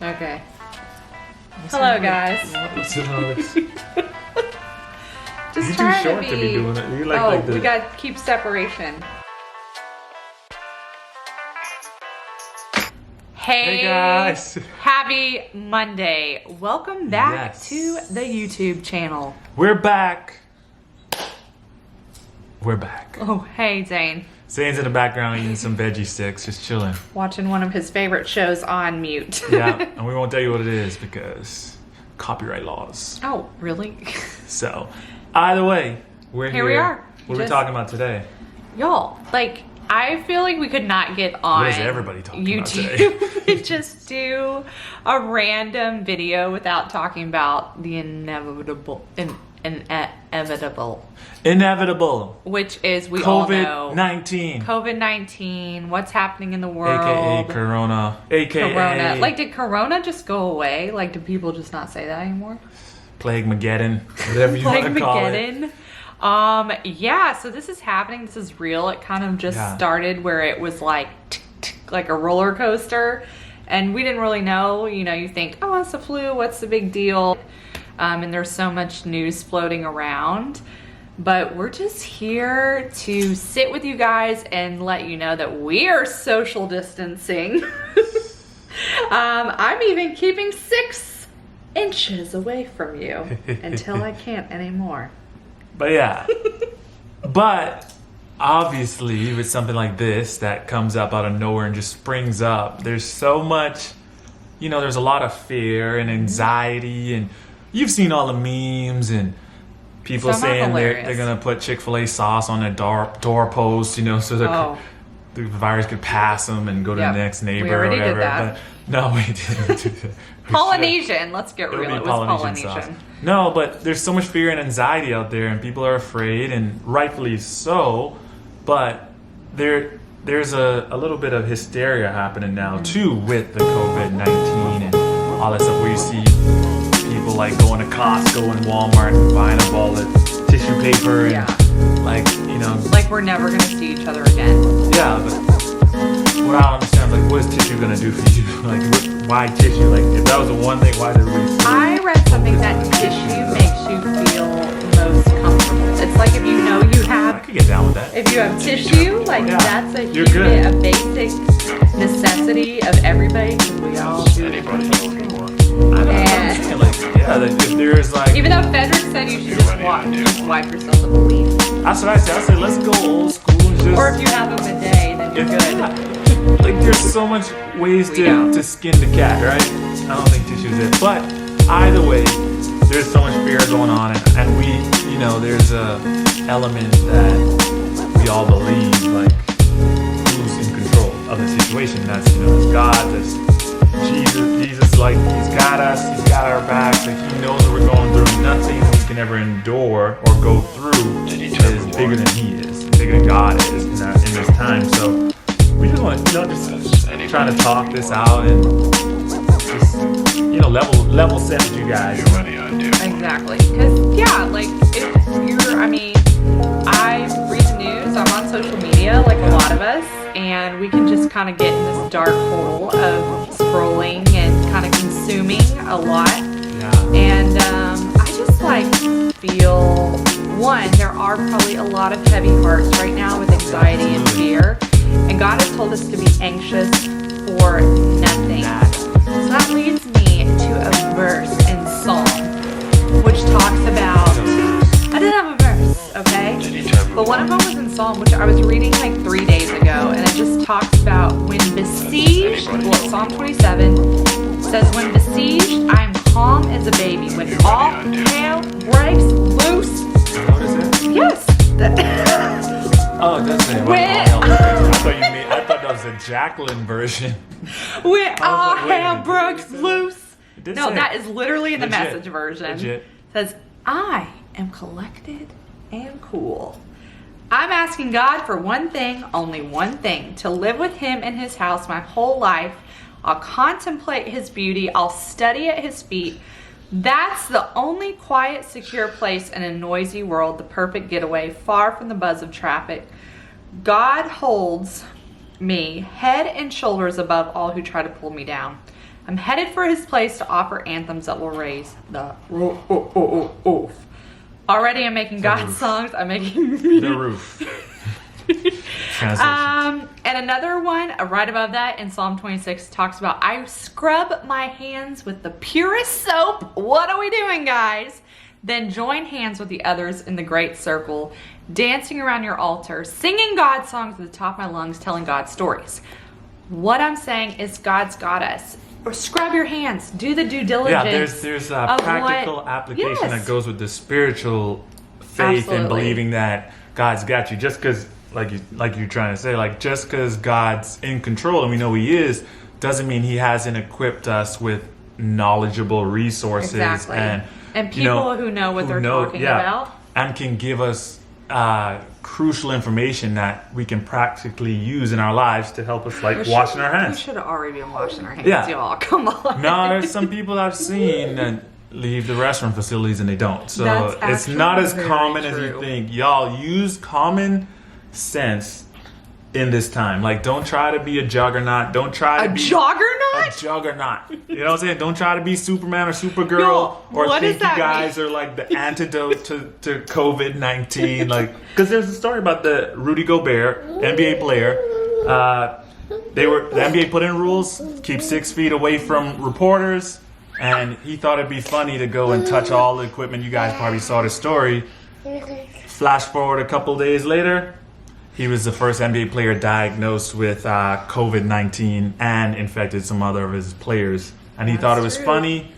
Okay. Hello, guys. What's it on this? Just You're trying too short to be doing it. You're like we gotta keep separation. Hey guys. Happy Monday. Welcome back Yes. to the YouTube channel. We're back. We're back. Oh, hey, Zane. Zane's in the background eating some veggie sticks, just chilling. Watching one of his favorite shows on mute. Yeah, and we won't tell you what it is because copyright laws. Oh, really? So, either way, we're here. Here we are. What are we talking about today? Y'all, I feel like we could not get on What is everybody talking YouTube about today? and just do a random video without talking about the inevitable, which is we all know COVID-19. COVID-19. What's happening in the world? AKA Corona. AKA Corona. Did Corona just go away? Do people just not say that anymore? Plague-mageddon, whatever you want to call it. Yeah, so this is happening. This is real. It kind of just started where it was like a roller coaster, and we didn't really know. You think, oh, it's the flu. What's the big deal? And there's so much news floating around, but we're just here to sit with you guys and let you know that we are social distancing. I'm even keeping 6 inches away from you until I can't anymore. But yeah, but obviously with something like this that comes up out of nowhere and just springs up, there's so much, there's a lot of fear and anxiety, and you've seen all the memes and people saying they're going to put Chick-fil-A sauce on their doorpost, so the virus could pass them and go to the next neighbor or whatever. Did that. But no, we didn't do that. Polynesian, let's get real. It was Polynesian. Sauce. No, but there's so much fear and anxiety out there, and people are afraid, and rightfully so. But there's a little bit of hysteria happening now too with the COVID-19 and all that stuff. Where you see people going to Costco and Walmart and buying up all the tissue paper and we're never gonna see each other again. Yeah, but what I don't understand is what is tissue gonna do for you? Why tissue? If that was the one thing, why did we? I read something that tissue makes you feel most comfortable. It's like if you have. I could get down with that. If you have tissue, that's a basic necessity of everybody. Because we all do. I know. If there's even though Frederick said you should just wipe yourself with a leaf. That's what I said. I said let's go old school and just. Or if you have them a day, then you're good. There's so much ways to skin the cat, right? I don't think tissue's it, but either way, there's so much fear going on, and we, there's a element that we all believe, who's in control of the situation. That's God, that's Jesus, He's got us, He's got our backs, He knows what we're going through. Nothing we can ever endure or go through is bigger than He is, bigger than God is in this time. So we just want to, just trying to talk this out and just, level set with you guys. Exactly, because I read the news. I'm on social media, like a lot of us, and we can just kind of get in this dark hole of scrolling and kind of consuming a lot. Yeah. And I just feel there are probably a lot of heavy hearts right now with anxiety and fear, and God has told us to be anxious for nothing. So that leads me to a verse in Psalm, which talks about. I didn't have a verse, okay? But one of them was in Psalm, which I was reading 3 days ago, and it just talks about when besieged. Psalm 27 says, "When besieged, I am calm as a baby. When all hell breaks loose." What is it? Yes. Oh, it does say. I thought that was a Jacqueline version. When all hell breaks loose. No, say that is literally in the legit, Message version. Legit. It says, "I am collected and cool." I'm asking God for one thing, only one thing, to live with Him in His house my whole life. I'll contemplate His beauty. I'll study at His feet. That's the only quiet, secure place in a noisy world, the perfect getaway, far from the buzz of traffic. God holds me head and shoulders above all who try to pull me down. I'm headed for his place to offer anthems that will raise the roof. Already I'm making God songs. I'm making the roof. And another one right above that in Psalm 26 talks about, I scrub my hands with the purest soap. What are we doing, guys? Then join hands with the others in the great circle, dancing around your altar, singing God songs at the top of my lungs, telling God stories. What I'm saying is God's got us. Or scrub your hands. Do the due diligence. Yeah, there's a practical application that goes with the spiritual faith and believing that God's got you. Just because, like you're trying to say, like just because God's in control and we know He is, doesn't mean He hasn't equipped us with knowledgeable resources and people who know what they're talking about, and can give us crucial information that we can practically use in our lives to help us, like washing our hands. We should have already been washing our hands, y'all. Come on. No, there's some people I've seen that leave the restroom facilities and they don't. So it's not as common as you think. Y'all, use common sense in this time. Like, don't try to be a juggernaut. Don't try to be juggernaut? A juggernaut. You know what I'm saying? Don't try to be Superman or Supergirl or think you guys are like the antidote to COVID-19. Like, because there's a story about the Rudy Gobert, NBA player. The NBA put in rules, keep 6 feet away from reporters, and he thought it'd be funny to go and touch all the equipment. You guys probably saw the story. Flash forward a couple days later, he was the first NBA player diagnosed with COVID-19 and infected some other of his players. And he thought it was funny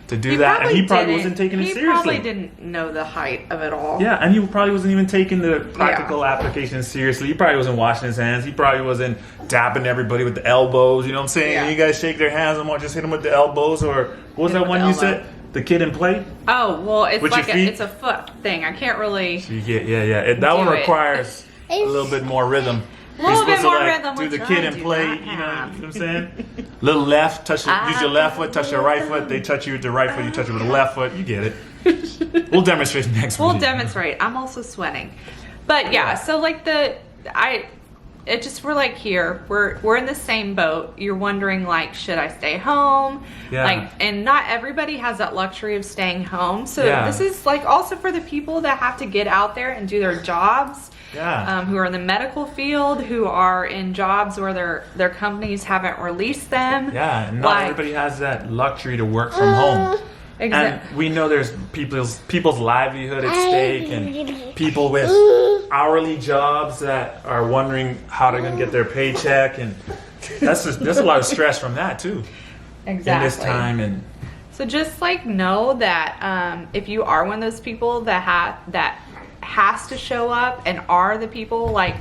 to do that. And he probably wasn't taking it seriously. He probably didn't know the height of it all. Yeah, and he probably wasn't even taking the practical application seriously. He probably wasn't washing his hands. He probably wasn't dapping everybody with the elbows. You know what I'm saying? Yeah. You guys shake their hands and just hit them with the elbows. Or what was that one you said? The kid in play? Oh, well, it's with like it's a foot thing. I can't really. Yeah. That one requires a little bit more rhythm. A little bit more rhythm. Do the kid and play, you know what I'm saying? Little left, use your left foot, touch your right foot. They touch you with the right foot, you touch it with the left foot. You get it. We'll demonstrate next week. We'll demonstrate. I'm also sweating. But yeah, so like we're like here. We're in the same boat. You're wondering like, should I stay home? Yeah. Like, and not everybody has that luxury of staying home. So this is like also for the people that have to get out there and do their jobs. Yeah. Who are in the medical field, who are in jobs where their companies haven't released them. Yeah, and not everybody has that luxury to work from home. Exactly. And we know there's people's livelihood at stake, and people with hourly jobs that are wondering how they're going to get their paycheck, and there's a lot of stress from that too. Exactly. In this time, and so just like know that if you are one of those people that has to show up and are the people, like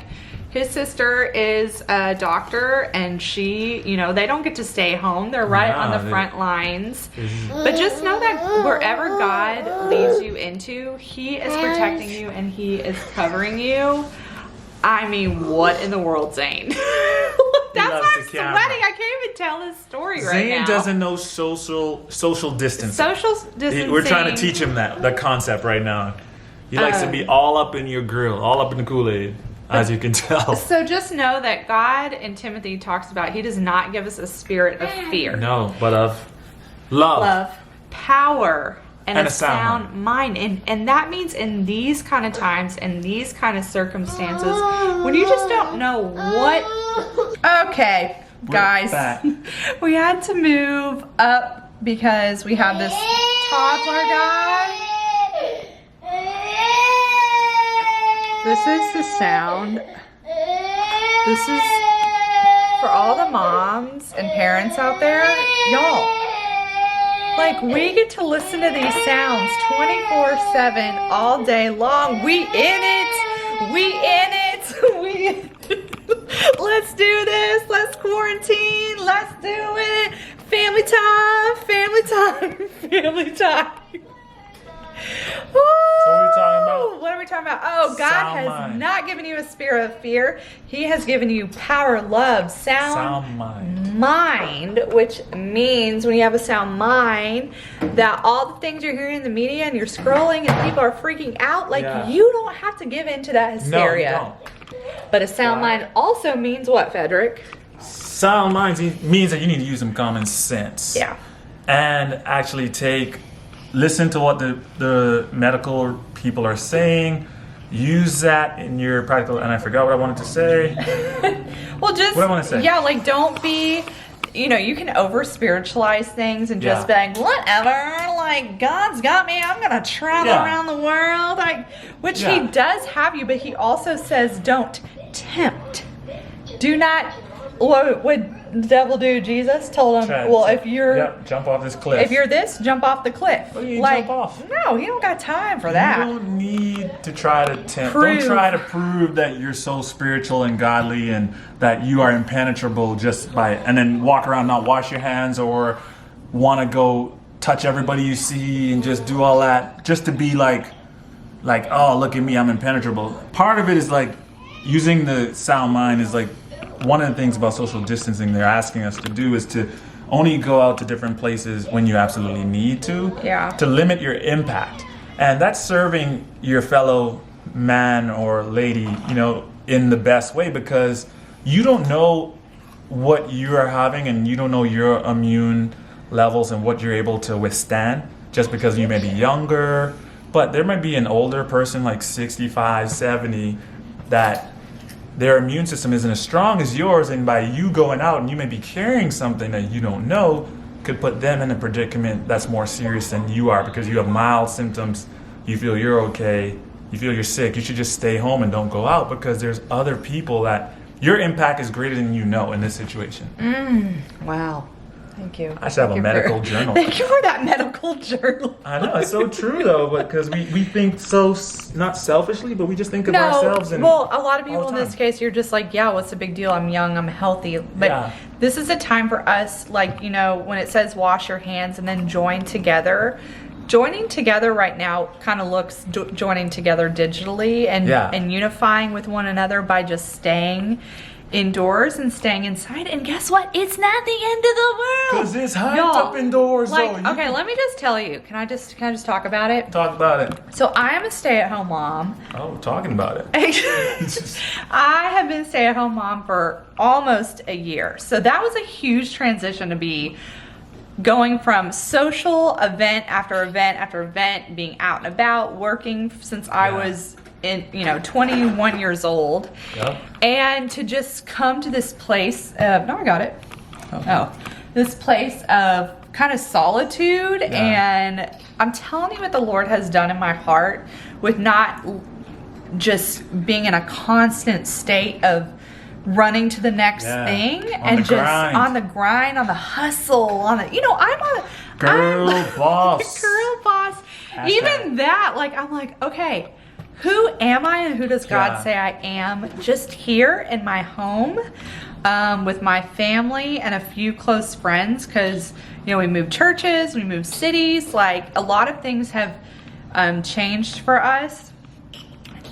his sister is a doctor and she, they don't get to stay home. They're right on the front lines. But just know that wherever God leads you into, He is protecting you and He is covering you. I mean, what in the world, Zane? That's why I'm sweating. I can't even tell this story right now. Zane doesn't know social distancing. Social distancing. We're trying to teach him the concept right now. He likes to be all up in your grill, all up in the Kool-Aid, as you can tell. So just know that God in Timothy talks about He does not give us a spirit of fear. No, but of love, power, and a sound mind. And that means in these kind of times, in these kind of circumstances, when you just don't know what... Okay, guys. We had to move up because we have this toddler guy. This is the sound. This is for all the moms and parents out there. Y'all, like, we get to listen to these sounds 24/7 all day long. We in it. Let's do this. Let's quarantine. Let's do it. Family time. So what are we talking about? What are we talking about? Oh, God has not given you a spirit of fear. He has given you power, love, sound mind, which means when you have a sound mind, that all the things you're hearing in the media and you're scrolling and people are freaking out, you don't have to give in to that hysteria. No, you don't. But a sound mind also means what, Frederick? sound mind means that you need to use some common sense. Yeah. And actually listen to what the medical people are saying. Use that in your practical, and I forgot what I wanted to say. Well, just what I want to say. Yeah, like don't be. You can over spiritualize things and just be like, whatever, like God's got me, I'm gonna travel around the world. Which he does have you, but he also says don't tempt. Do not. What would the devil do? Jesus told him, if you're jump off this cliff. If you're this, jump off the cliff. Well, you jump off. No, you don't got time for that. You don't need to try to tempt. Don't try to prove that you're so spiritual and godly and that you are impenetrable and then walk around, not wash your hands, or want to go touch everybody you see and just do all that just to be like, oh, look at me, I'm impenetrable. Part of it is like using the sound mind is like, one of the things about social distancing they're asking us to do is to only go out to different places when you absolutely need to limit your impact. And that's serving your fellow man or lady, in the best way, because you don't know what you are having and you don't know your immune levels and what you're able to withstand just because you may be younger. But there might be an older person like 65, 70 that their immune system isn't as strong as yours, and by you going out and you may be carrying something that you don't know could put them in a predicament that's more serious than you are, because you have mild symptoms, you feel you're okay, you feel you're sick, you should just stay home and don't go out, because there's other people that your impact is greater than in this situation. Wow. Thank you. I should have a medical journal. Thank you for that medical journal. I know, it's so true though, because we think so, not selfishly, but we just think of ourselves. A lot of people in this case, you're just like, yeah, what's the big deal? I'm young, I'm healthy. But this is a time for us, like, when it says wash your hands and then join together. Joining together right now kind of looks joining together digitally and unifying with one another by just staying indoors and staying inside. And guess what? It's not the end of the world. Because it's hyped up indoors. Okay, let me just tell you. Can I just talk about it? Talk about it. So I am a stay-at-home mom. Oh, talking about it. I have been a stay-at-home mom for almost a year. So that was a huge transition to be going from social event after event after event, being out and about, working since I was 21 years old, and to just come to this place of, no, I got it. This place of kind of solitude, and I'm telling you what the Lord has done in my heart with not just being in a constant state of running to the next thing and just on the grind, on the hustle, I'm a girl boss. Girl boss. Even that, I'm like, okay, who am I and who does God say I am? Just here in my home with my family and a few close friends, because we moved churches, we moved cities, like a lot of things have changed for us.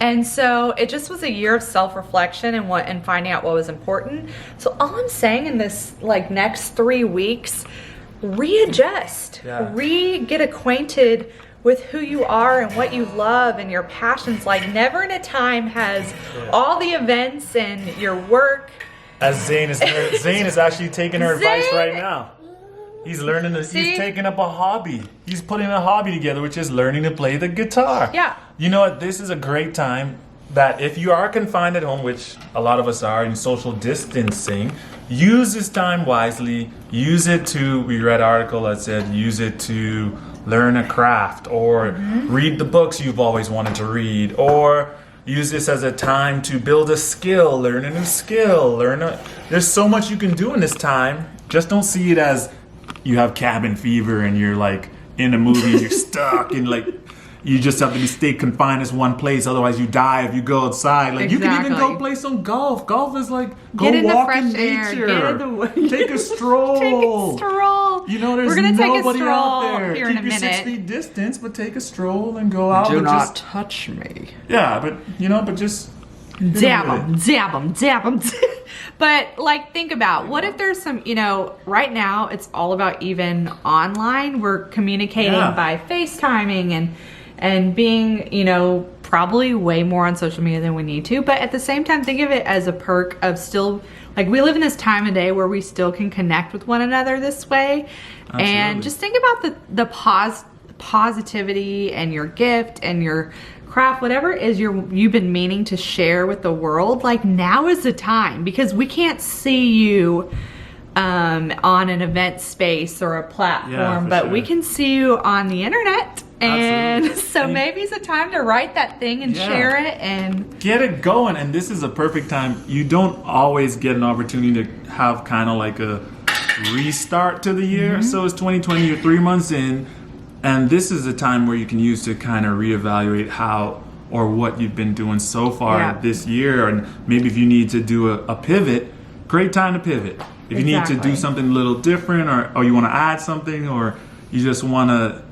And so it just was a year of self-reflection and finding out what was important. So all I'm saying in this next 3 weeks, readjust, get acquainted with who you are and what you love and your passions. Like never in a time has all the events and your work. As Zane is actually taking her advice right now. He's learning this. He's taking up a hobby. He's putting a hobby together, which is learning to play the guitar. Yeah. You know what? This is a great time that if you are confined at home, which a lot of us are in social distancing, use this time wisely. Use it to, we read an article that said, use it to learn a craft or read the books you've always wanted to read, or use this as a time to build a skill, learn a new skill, there's so much you can do in this time. Just don't see it as you have cabin fever and you're in a movie and you're stuck and you just have to stay confined as one place, otherwise you die if you go outside. You can even go play some golf. Golf is go walk in nature. Take a stroll. Take a stroll. There's nobody out there. Here Keep in a your minute. 6 feet distance, but take a stroll and go out. Do not touch me. Yeah, but just dab them. But think about, what if there's some, right now it's all about even online. We're communicating by FaceTiming and being, probably way more on social media than we need to. But at the same time, think of it as a perk of still Like, we live in this time of day where we still can connect with one another this way. Absolutely. And just think about the positivity and your gift and your craft, whatever it is you've been meaning to share with the world. Like, now is the time, because we can't see you on an event space or a platform, but we can see you on the internet. And Absolutely. so maybe it's a time to write that thing and share it and get it going. And this is a perfect time. You don't always get an opportunity to have kind of like a restart to the year. So it's 2020, you're 3 months in, and this is a time where you can use to kind of reevaluate how or what you've been doing so far this year. And maybe if you need to do a pivot, great time to pivot. If you need to do something a little different, or you want to add something, or you just want to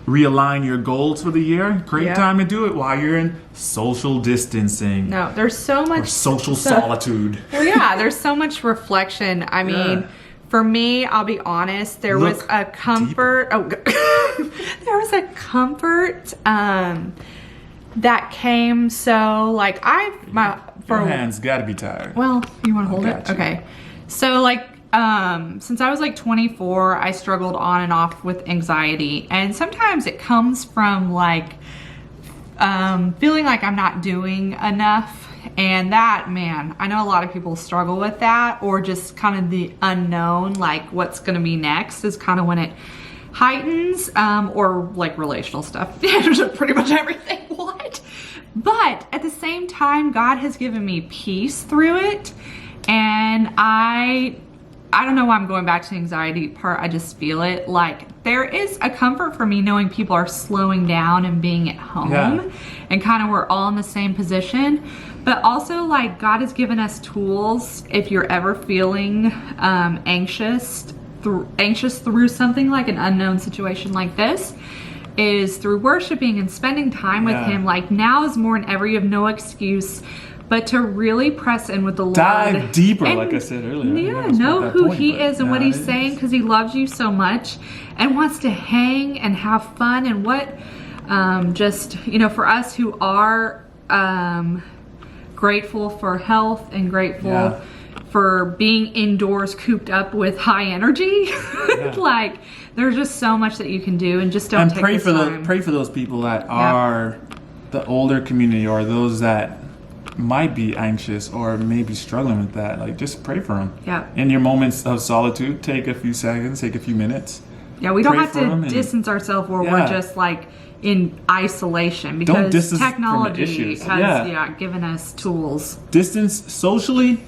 realign your goals for the year, great time to do it while you're in social distancing. No, there's so much social solitude. Well, yeah, there's so much reflection. I mean, for me, I'll be honest, there was a comfort. There was a comfort that came. So, like, your hands gotta be tired. Well, you want to hold it? Okay. So, like, since I was like 24, I struggled on and off with anxiety, and sometimes it comes from like feeling like I'm not doing enough. And that, man, I know a lot of people struggle with that, or just kind of the unknown, like what's going to be next is kind of when it heightens, or like relational stuff. Pretty much everything. What? But at the same time, God has given me peace through it. And I don't know why I'm going back to the anxiety part. I just feel it. Like, there is a comfort for me knowing people are slowing down and being at home, and kind of we're all in the same position. But also, like, God has given us tools if you're ever feeling anxious through something like an unknown situation like this, is through worshiping and spending time with Him. Like, now is more than ever. You have no excuse but to really press in with the Lord. Dive deeper, and, like I said earlier. Yeah, know who He is and what He's saying, because He loves you so much and wants to hang and have fun. And what, just, you know, for us who are grateful for health and grateful for being indoors cooped up with high energy, like, there's just so much that you can do, and just don't take the time. Pray for those people that are the older community, or those that might be anxious or maybe struggling with that. Like, just pray for them. Yeah. In your moments of solitude, take a few seconds, take a few minutes. Yeah, we don't have to distance ourselves where we're just like in isolation, because technology has given us tools. Distance socially,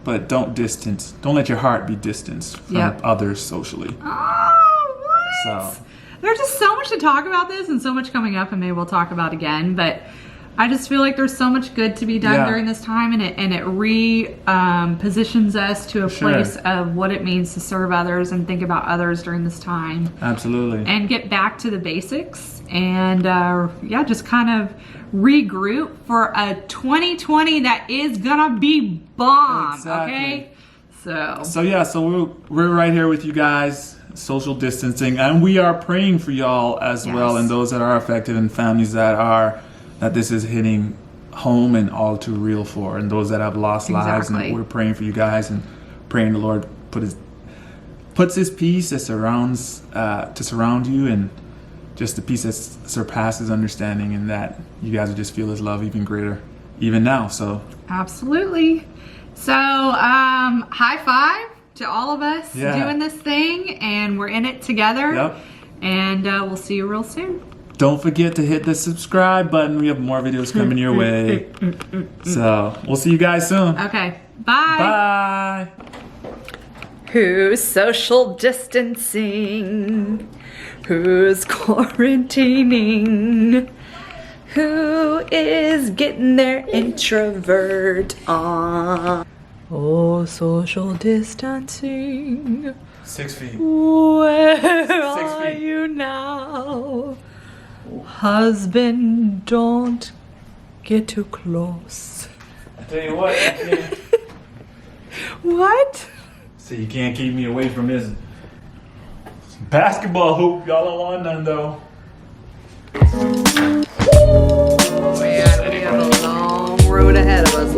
but don't distance. Don't let your heart be distanced from others socially. Oh, what? So there's just so much to talk about this, and so much coming up, and maybe we'll talk about again. But I just feel like there's so much good to be done during this time, and it positions us to a place of what it means to serve others and think about others during this time. Absolutely. And get back to the basics, and just kind of regroup for a 2020 that is gonna be bomb. Okay. So we're right here with you guys, social distancing, and we are praying for y'all as well, and those that are affected, and families that this is hitting home and all too real for, and those that have lost lives. And we're praying for you guys, and praying the Lord puts His peace that surrounds to surround you, and just the peace that surpasses understanding, and that you guys will just feel His love even greater, even now. So absolutely. So high five to all of us doing this thing, and we're in it together. Yep. And we'll see you real soon. Don't forget to hit the subscribe button. We have more videos coming your way. So we'll see you guys soon. Okay. Bye. Bye. Who's social distancing? Who's quarantining? Who is getting their introvert on? Oh, social distancing. 6 feet. Where are you now? Husband, don't get too close. I tell you what, I can't. What? So you can't keep me away from this basketball hoop. Y'all don't want none though. Oh man, we have a long road ahead of us.